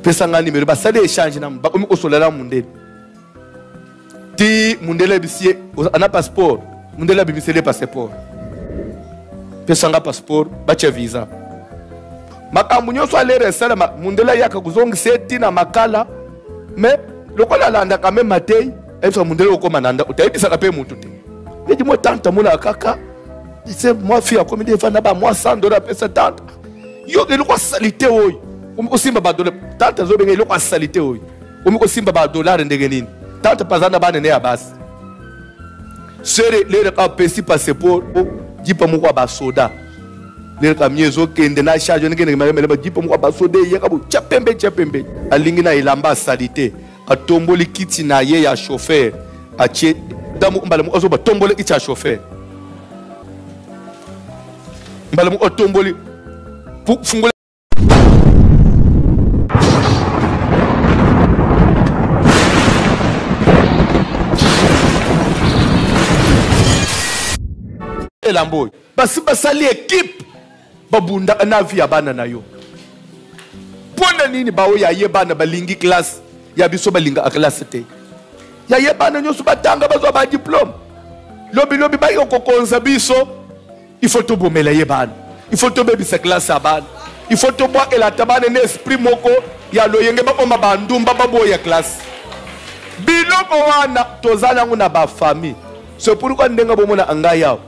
pesa nga numéro ba sale échange na ba komi osolela mundele ti mundele bisie ana passeport mundele bimisele passeport pesa nga passeport ba che visa makambu nyonso alere sala mundele yaka kuzongisa tina makala mais lokola landa quand même matei epsa mundele okoma nanda utayibisa kape mutu te ndi mo tanta mula kaka c'est moi fille comme des fana ba moi $100 pesa tanta yo ke lokwa salite oyi ko simba ba dollar tanta zo benga lokwa salite oyi ko simba ba dollar ndenge nini tanta pazana bana ne ya basi sere lere ka pesi passeport jipa mu kwa ba soda lere ka miezo kende na charge ngene ngene ba jipa mu kwa ba soda ye ka bu chapembe alingi na ilamba salite atomboli kiti na ye ya chauffeur ache damu mbala mu ozoba tombole kiti ya chauffeur mbala mu otomboli fungula elamboy basi basali équipe babunda na via bana na yo pona nini bawo ya yebana balingi classe ya biso balinga a classe te ya yebana nyoso batanga bazo ba diplôme lobi ba yo kokonza biso il faut to bomela yebana il faut to bebisa classe abana il faut to boa ela tabane ne esprit moko ya loyenge ba koma bandumba baboya classe biloko wana tozala nguna ba famille c'est pourquoi ndenga bomona anga yao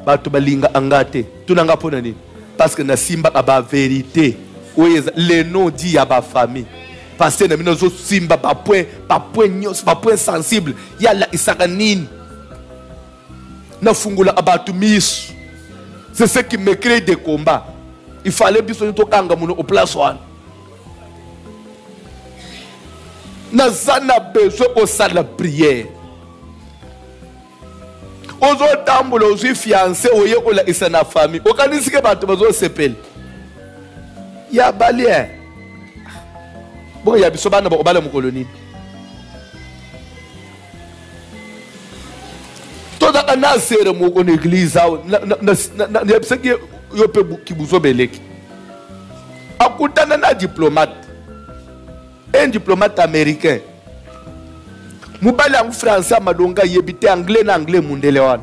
batu balinga angate tunanga pona nini parce que na simba aba vérité oyeza le nom dit ya ba famille parce que na minozo simba ba point nyos ba point sensible yala isaka nini na fungula abatu misu c'est ce qui me crée des combats il fallait biso to kanga muno au place one na zana besoin au salle la prière ozo tambulo ozo fiancé oye ko la isa na famille okanisike bato bazo sepel ya balien bon ya biso bana ba obala mu colonie toda ana sere mu ko église na yebseki yo pe kibuzo beleki akutana na diplomate un diplomate américain mubali ang français madonga yebite anglais na anglais mundele wana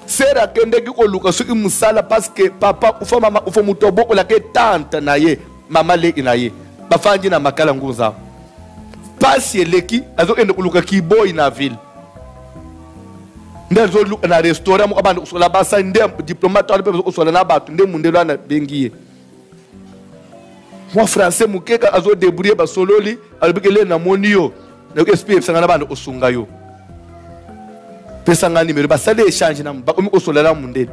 sera kende ko luka su imusala parce que papa ufa mama ufa mutobo ko la ke tante na ye mama le na ye bafanji na makala nguza pasi leki azo ende kuluka ki boy na ville ndezo luka na restaurant mo abantu usola basa ndem diplomate wale pe usola na batu ndem mundele wana bengiye moi français mukeka azo débrouiller ba sololi albikele na monio na esprit sangana bando osunga yo pesa nga numéro ba sale échange na ba komi osolela mundele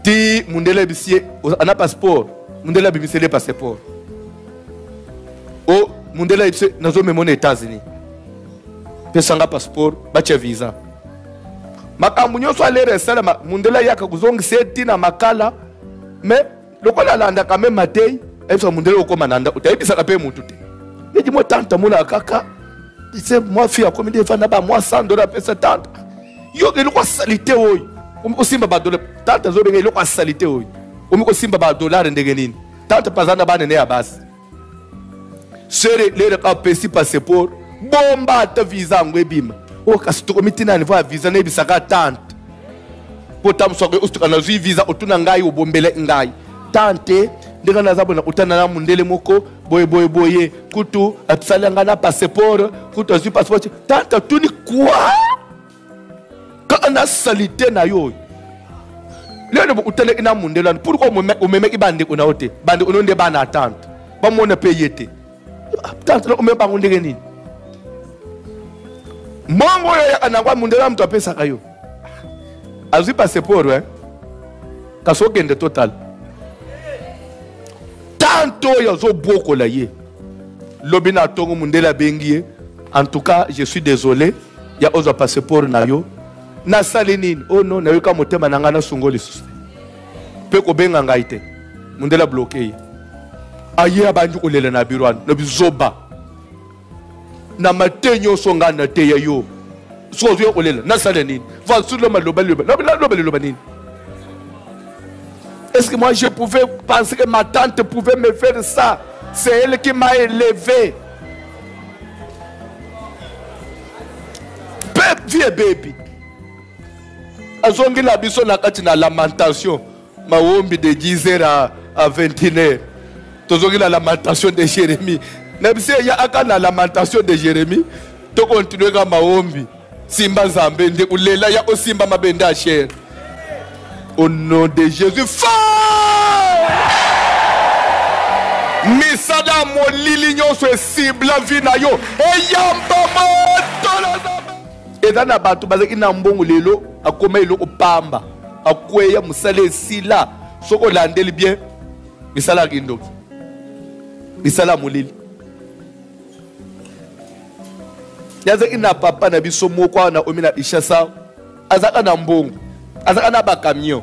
ti mundele bisie ana passeport mundele bimisele passeport o mundele bisie nazo memona États-Unis pesa nga passeport ba che visa makambu nyonso alere sala mundele yaka kuzongisa tina makala mais lokola landa quand même matei epsa mundele okoma nanda utayibisa kape mutu te ndi mo tanta mula kaka c'est moi fille comme des fana ba moi $100 pesa tanta yo ke lokwa salite oyi ko simba ba dollar tanta zo benga lokwa salite oyi ko simba ba dollar ndenge nini tanta pazana bana ne ya basi sere lere ka pesi passeport bomba ta visa ngwebima o kasito komitina ni va visa ne bisaka tanta potam soke ustuka na visa otuna ngai obombele ngai tante ndika na zabona utana na mundele moko boye kutu apsalanga na passeport kutu azu passeport tante tuni quoi ka na salite na yo lelo utele ina mundele pourquoi o meme ibande kuna ote bande ononde bana tante ba mona payete tante o meme ba ngondeke nini mongo ya anangwa mundele mtu apesa kayo azu passeport kasokende total tanto yazo boko la ye lobina tongo mundela bengie en tout cas je suis désolé ya ozo passeport na yo na salinine oh non na yo ka motema nanga na sungoli suste pe ko benga ngaite mundela bloqué aye abanju olela na birwan no bizoba na matenyo songa na te ya yo so zo olela na salinine va sur le maloba loba nini Est-ce que moi je pouvais penser que ma tante pouvait me faire ça? C'est elle qui m'a élevé. Vieux baby. Azongi la biso na kati na lamentation. Ma wombi de 10h à 21h. Tozongi la lamentation de Jérémie. Nebise ya aka na lamentation de Jérémie. To continuer ka ma wombi. Simba Zambé nde ulela ya osimba mabenda cher. Au nom de Jésus, fire! Misada molili nyonso cible vina yo. Eyamba moto. Ezana batu bazaki na mbongo lelo akoma eloko pamba. Akweya musale sila. Soko landeli bien. Misala kindo. Misala molili. Yazaki na papa na biso moko na omina ishasa. Azaka na mbongo. Azaka na ba camion.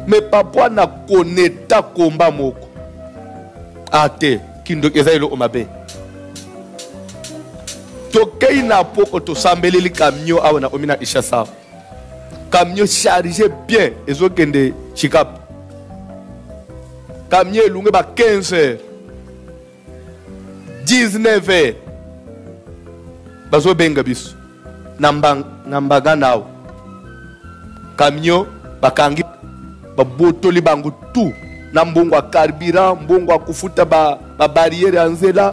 Mais papa na koneta komba moko. Ate kindo ezailo omabe. Tokei na poko to sambeleli camion awa na omina ishasa. Camion chargé bien ezokende Chikap. Camion elunge ba 15 heures. 19 heures. Bazo benga biso. Nambaga nao. Camion bakangi babotoli bango tout. Na mbongo wa carburant, mbongo wa kufuta ba barrière anzela.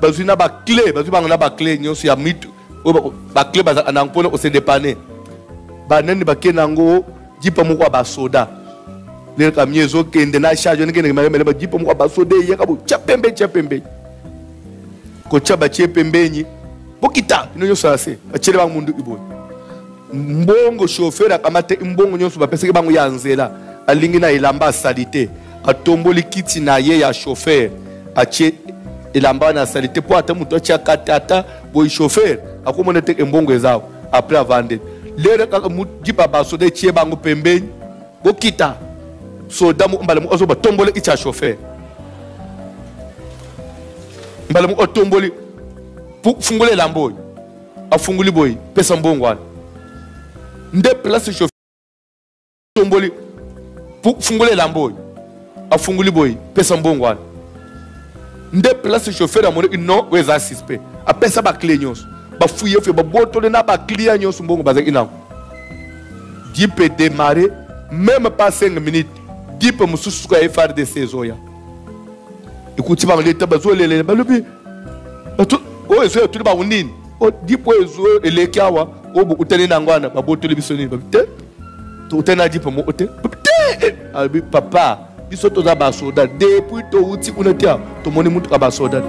Bazuna ba clé, bazu bangana ba clé nyonso ya mitu. Ba clé baza anampona o se dépanner. Ba nani ba kenango jipa moko ba soda. Le camion zo kende na charge ne kende mele ba jipa moko ba soda yakabo chapembe. Ko chaba chepembenyi. Bokita ino sase achele ba mundu iboy. Mbongo chauffeur akamate mbongo nyonso ba peseke bango ya nzela. Alingi na ilamba salite. Atomboli kiti na ye ya chauffeur. Ache ilamba na salite po ata muto acha katata boy chauffeur akomona te mbongo ezao après avande. Lere ka mujipa ba soda chie bango pembeni. Bokita soda mu mbala mu ozoba tomboli icha chauffeur. Mbala mu otomboli fungule lamboy afunguli boy pesa mbongo wana nde place chauffeur tomboli fungule lamboy afunguli boy pesa mbongo wana nde place chauffeur amone non weza suspect apesa ba clé nyonso ba fouiller fe ba botole na ba client nyonso mbongo baza inango dipe démarrer même pas 5 minutes dipe mususu ko FRDC zoya ikuti ba ngeta bazolele balobi o ezo tuli ba unini o dipo ezo elekiawa o bu utene nangwana babotoli bisoni babite to utena dipo mo ote abi papa biso to za ba soda depuis to uti unatia to moni mutu ka ba soda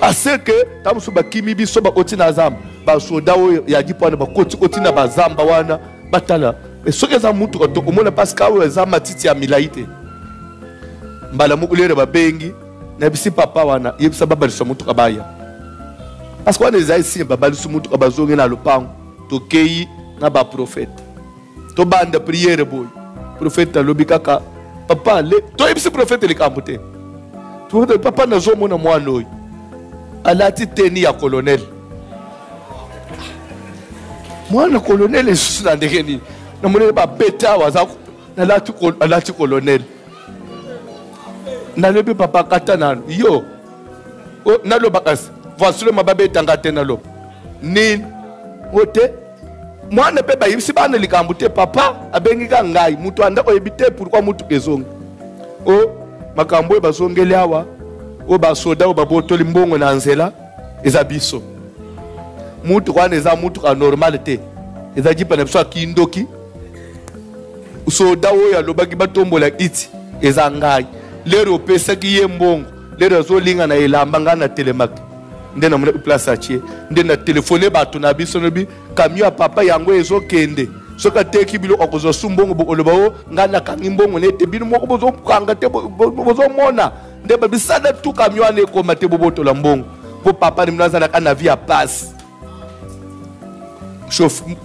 aseke tamusu bakimi biso ba oti na zamba ba soda o ya dipo na ba koti na ba zamba wana batala esoke za mutu ko to omona paska o za matiti ya milaite mbala mu ulere ba bengi na bisi papa wana yebisa baba liso mutu kabaya parce que on les a ici baba liso mutu kabazonge na lopango tokei na ba prophète to bande prière boy prophète alobi kaka papa le to yebisi prophète le kambote to papa na zo mona mwana oyi alati teni ya colonel mwana colonel esusu na ndenge nini na mona ba beta waza na alati colonel nalobi papa kata nanu yo naloba kasi voici le mababe tangate naloba nini ote mwana pe bayibisi bana likambo te papa abengi ka ngai mutu anda oyebite pourquoi mutu ezongi o makambo bazongeli awa o basoda o babotoli mbongo na nzela eza biso mutu kwana eza mutu ka normal te eza jipa na biso akindoki soda oyo alobaki batombola iti eza ngai lero pesa ki ye mbongo lero zo linga na elamba ngana telemaki nde na mona place achie nde na telefone bato na biso nobi camion papa yango ezo kende soka teki bilo okozo sumbongo bo oloba o ngana kangi mbongo nete bino moko bozo kanga te bozo mona nde ba bisada tu camion ne ko mate boboto la mbongo po papa ni mnaza na kana via pass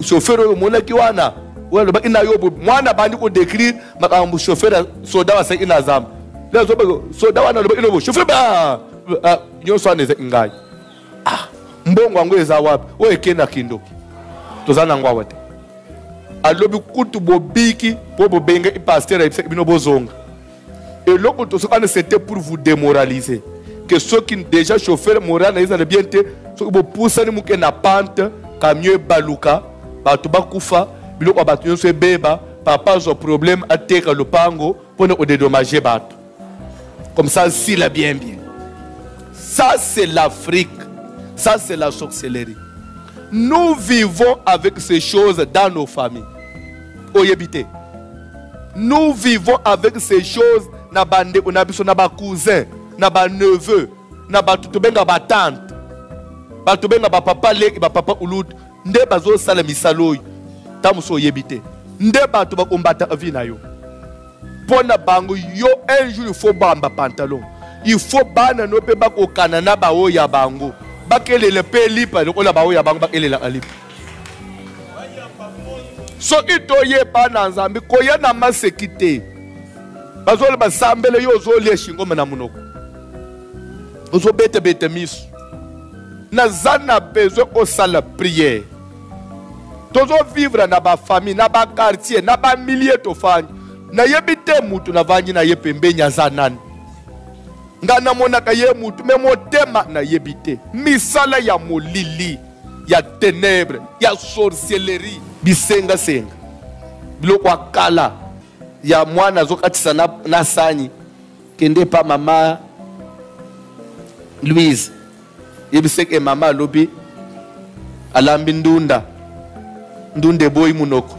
chauffeur mona ki wana wala ba ina yobo mwana bandi ko décrire makambo chauffeur soda wa sa ina zamba les autres soda wana loba inobo chauffeur ba nyonso aneze ngai mbongo wangu eza wapi o ekena kindo tozana ngwa wate alobi kutu bobiki po bobenga i pasteur ibse bino bozonga. Et l'autre c'était pour vous démoraliser. Que ceux qui déjà chauffeur moral na izana bien te ceux qui poussa ni muke na pente camion baluka batu bakufa biloko batu nyonso beba papa zo problème ateka lopango pour ne dédommager batu. Comme ça si la bien. Ça c'est l'Afrique. Ça c'est la sorcellerie. Nous vivons avec ces choses dans nos familles. Oyebite. Nous vivons avec ces choses na bande on a biso na ba cousin, na ba neveu, na ba tutubenga ba tante. Ba tubenga ba papa leki ba papa ulud. Nde bazo sala misaloy. Tamuso oyebite. Nde ba to ba kombata avina yo. Pona bango yo un jour il faut bamba pantalon. Il faut bana no pe ba ko kanana ba o ya bango. Bakele le pe lipa ko la ba o ya bango bakele la alipa. So itoye pa na nzambi koya na masekite. Bazole basambele yo zole shingo na munoko. Ozo bete misu. Na zana besoin au sala prière. Tozo vivre na ba famille, na ba quartier, na ba millier to fani. Na yebite mutu na vanyi na yepembe nya zanani. Nga na mona ka ye mutu me motema na yebite. Misala ya molili, ya ténèbres, ya sorcellerie, bisenga senga. Biloko akala ya mwana zokatisa na sani kende pa mama Louise. Yebiseke mama lobi alambi ndunda. Ndunde boy munoko.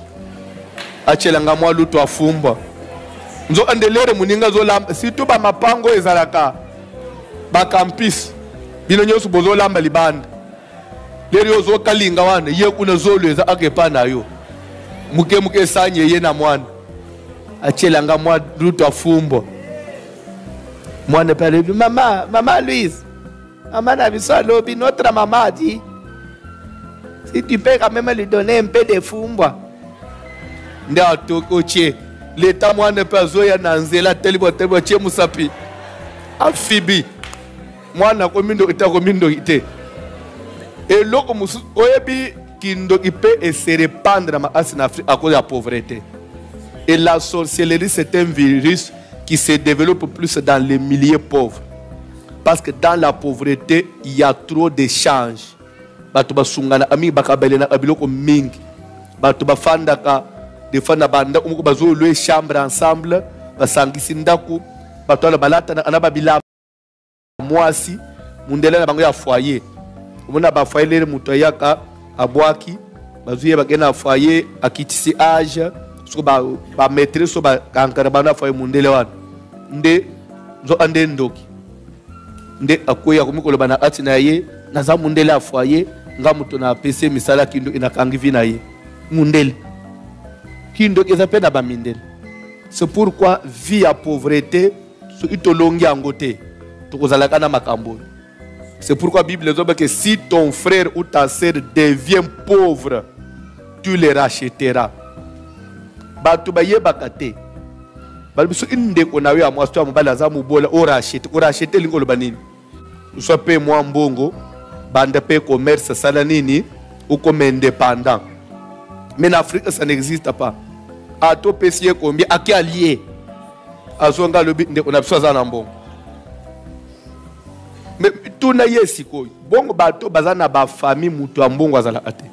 Achelanga mwa luto afumba. Nzo andelere muninga zo lamba situ ba mapango ezalaka ba campus bino nyoso bozo lamba libanda leri ozo kalinga wana ye kuna zolweza akepa nayo muke sanye ye na mwana achelanga mwa luto afumba mwana pale mama Louise maman a vu ça lobi notre maman a dit si tu peux quand même lui donner un peu de fumbwa nda tokoche l'état moi ne pas zoya nanzela telibo che musapi afibi moi na komindo ita komindo ite et loko musu oyebi kindo ipe et se répandre en Afrique à cause de la pauvreté. Et la sorcellerie c'est un virus qui se développe plus dans les milieux pauvres parce que dans la pauvreté il y a trop d'échanges. Batu basungana ami bakabelena abiloko mingi batu bafandaka des fois na banda umuko bazo louer chambre ensemble basangisi ndaku batu ala balata na babila mwasi mundele na bango ya foyer umuna ba foyer le muto yaka abwaki bazuye bagena foyer akitisi age so ba maître so ba kankara bana foyer mundele wana nde zo ande ndoki nde akoya kumiko lobana ati na ye na za mundele a foyer nga muto na PC misala kindo inakangi vina ye mundele kindo kezape na bamindele. C'est pourquoi vie à pauvreté so itolongi angote tokozalaka na makambo. C'est pourquoi Bible dit que si ton frère ou ta sœur devient pauvre tu les rachèteras. Batu baye bakate balbiso inde kona we amwa sto amubala za mubola o rachete lingolo banini so pe moi mbongo bande pe commerce sala nini ou comme indépendant. Mais en Afrique ça n'existe pas. A to pesier combien a qui allié azonga le bit on a besoin za mbongo. Mais tout na yesi ko bongo bato bazana ba famille mutu ambongo azala ate.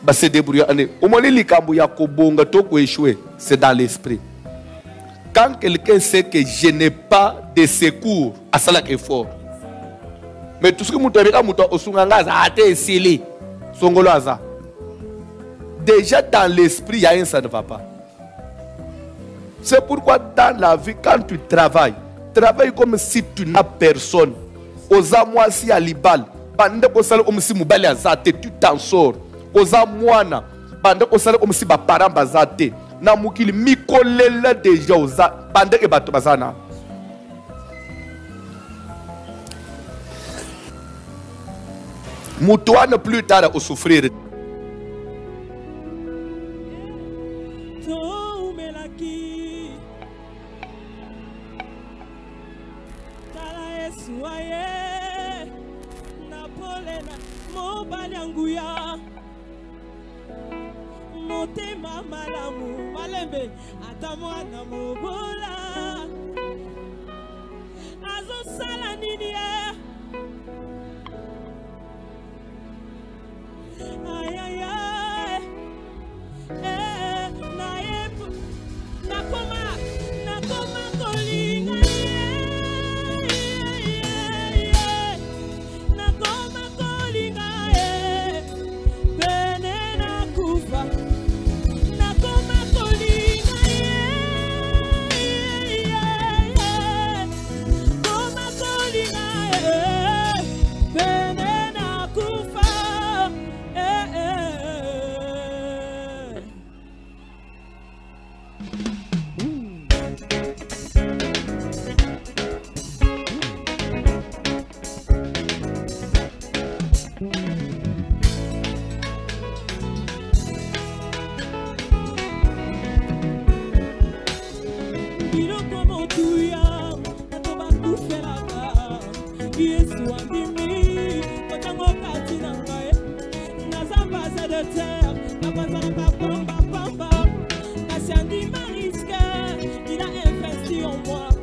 Ba se débrouiller ane omoni likambo ya kobonga to ko échouer c'est dans l'esprit. Quand quelqu'un sait que je n'ai pas de secours à ça effort. Mais tout ce que mutu avec mutu osunganga za ate sili songolo aza. Déjà dans l'esprit, il y a un ça ne va pas. C'est pourquoi dans la vie, quand tu travailles comme si tu n'as personne. Oza moi si à libal, bande ko sala comme si mubali azate, tu t'en sors. Oza mwana, bande ko sala comme si ba parent bazate. Na mukili mikolela déjà oza bande ke bato bazana. Mutuana plus tard au souffrir. motema malamu malembe ata mwana mobola azosala nini ye ay ay ay nakoma kolinga nakoma kolinga pene nakufa nakoma kolinga koma kolinga pene nakufa il a investi en moi.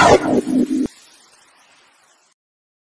Nakufa